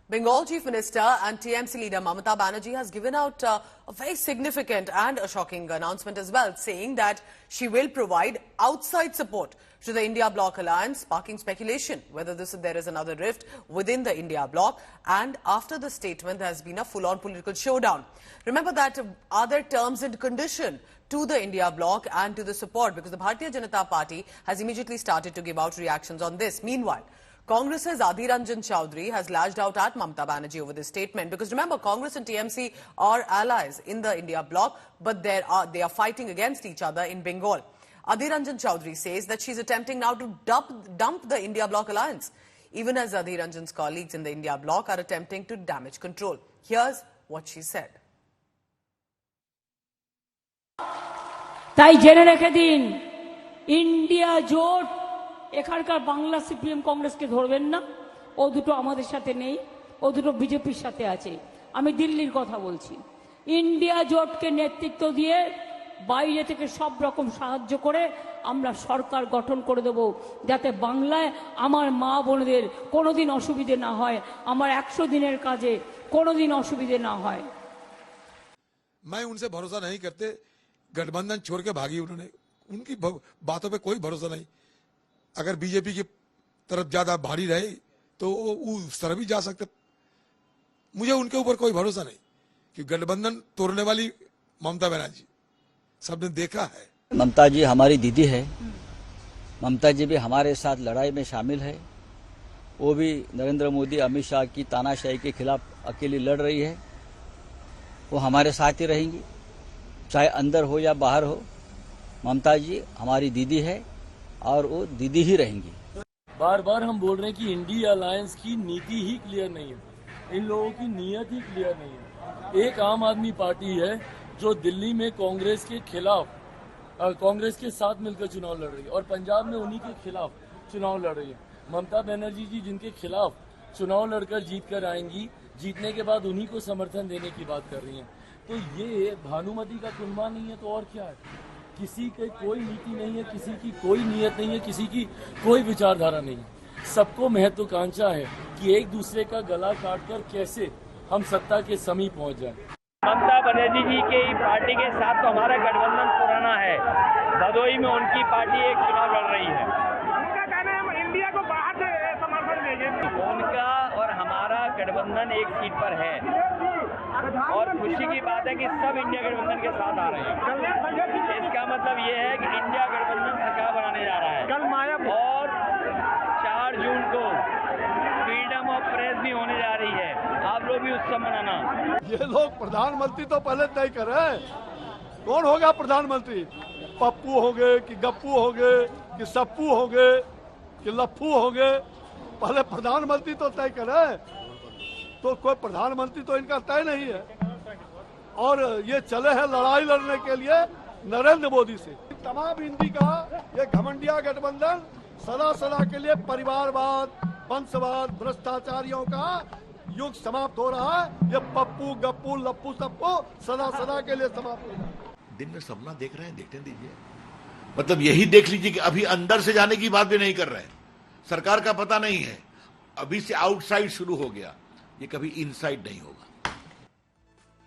Bengal Chief Minister and TMC leader Mamata Banerjee has given out a very significant and a shocking announcement as well, saying that she will provide outside support to the India Bloc alliance, sparking speculation whether there is another rift within the India Bloc. And after the statement, there has been a full-on political showdown. Remember that are there terms and conditions to the India Bloc and to the support, because the Bharatiya Janata Party has immediately started to give out reactions on this. Meanwhile, Congress's Adhir Ranjan Chowdhury has lashed out at Mamata Banerjee over this statement, because remember, Congress and TMC are allies in the India Bloc, but they are fighting against each other in Bengal. Adhir Ranjan Chowdhury says that she's attempting now to dump the India Bloc alliance, even as Adhir Ranjan's colleagues in the India Bloc are attempting to damage control. Here's what she said. তাই জেনে রেখে দিন, India জোট এখানকার Bangla CPM কংগ্রেসকে ধরবেন না। ও দুটো আমাদের সাথে নেই, ও দুটো বিজেপির সাথে আছে। আমি দিল্লির কথা বলছি। ইন্ডিয়া জোটকে নেতৃত্ব দিয়ে বাইরে থেকে সব রকম সাহায্য করে আমরা সরকার গঠন করে দেব, যাতে বাংলায় আমার মা বোনদের কোনোদিন অসুবিধে না হয়, আমার 100 দিনের কাজে কোনোদিন অসুবিধে না হয়। मैं उनसे भरोसा नहीं करते, गठबंधन छोड़ के भागी उन्होंने, उनकी बातों पे कोई भरोसा नहीं। अगर बीजेपी की तरफ ज्यादा भारी रहे तो वो उस तरफ भी जा सकते। मुझे उनके ऊपर कोई भरोसा नहीं, कि गठबंधन तोड़ने वाली ममता बनर्जी सबने देखा है। ममता जी हमारी दीदी है, ममता जी भी हमारे साथ लड़ाई में शामिल है। वो भी नरेंद्र मोदी अमित शाह की तानाशाही के खिलाफ अकेली लड़ रही है। वो हमारे साथ ही रहेंगी, चाहे अंदर हो या बाहर हो। ममता जी हमारी दीदी है और वो दीदी ही रहेंगी। बार बार हम बोल रहे हैं कि इंडिया अलायंस की नीति ही क्लियर नहीं है, इन लोगों की नीयत ही क्लियर नहीं है। एक आम आदमी पार्टी है जो दिल्ली में कांग्रेस के खिलाफ, कांग्रेस के साथ मिलकर चुनाव लड़ रही है, और पंजाब में उन्हीं के खिलाफ चुनाव लड़ रही है। ममता बनर्जी जी जिनके खिलाफ चुनाव लड़कर जीत कर आएंगी, जीतने के बाद उन्हीं को समर्थन देने की बात कर रही हैं। तो ये भानुमति का कुनबा नहीं है तो और क्या है? किसी की कोई नीति नहीं है, किसी की कोई नीयत नहीं है, किसी की कोई विचारधारा नहीं है। सबको महत्वाकांक्षा है कि एक दूसरे का गला काटकर कैसे हम सत्ता के समीप पहुंच जाएं। ममता बनर्जी जी के पार्टी के साथ तो हमारा गठबंधन पुराना है। भदोई में उनकी पार्टी एक चुनाव लड़ रही है, उनका कहना है इंडिया को बाहर से समर्थन देंगे। उनका और हमारा गठबंधन एक सीट पर है, और खुशी की बात है कि सब इंडिया गठबंधन के साथ आ रहे हैं। इसका मतलब ये है कि इंडिया गठबंधन सरकार बनाने जा रहा है, और 4 जून को फ्रीडम ऑफ प्रेस भी होने जा रही है। आप लोग भी उत्सव मनाना। ये लोग प्रधानमंत्री तो पहले तय करें, कौन होगा प्रधानमंत्री? पप्पू होंगे कि गप्पू होंगे कि सप्पू होंगे कि लप्पू होंगे? पहले प्रधानमंत्री तो तय करें। तो कोई प्रधानमंत्री तो इनका तय नहीं है, और ये चले हैं लड़ाई लड़ने के लिए नरेंद्र मोदी से। तमाम हिंदी का ये घमंडिया गठबंधन सदा सदा के लिए परिवारवाद, वंशवाद, भ्रष्टाचारियों का युग समाप्त हो रहा है। ये पप्पू गप्पू लप्पू सप्पू सदा सदा के लिए समाप्त हो रहा है। दिन में सपना देख रहे हैं, देखने दीजिए। मतलब यही देख लीजिए कि अभी अंदर से जाने की बात भी नहीं कर रहे हैं। सरकार का पता नहीं है, अभी से आउटसाइड शुरू हो गया, ये कभी इनसाइड नहीं होगा।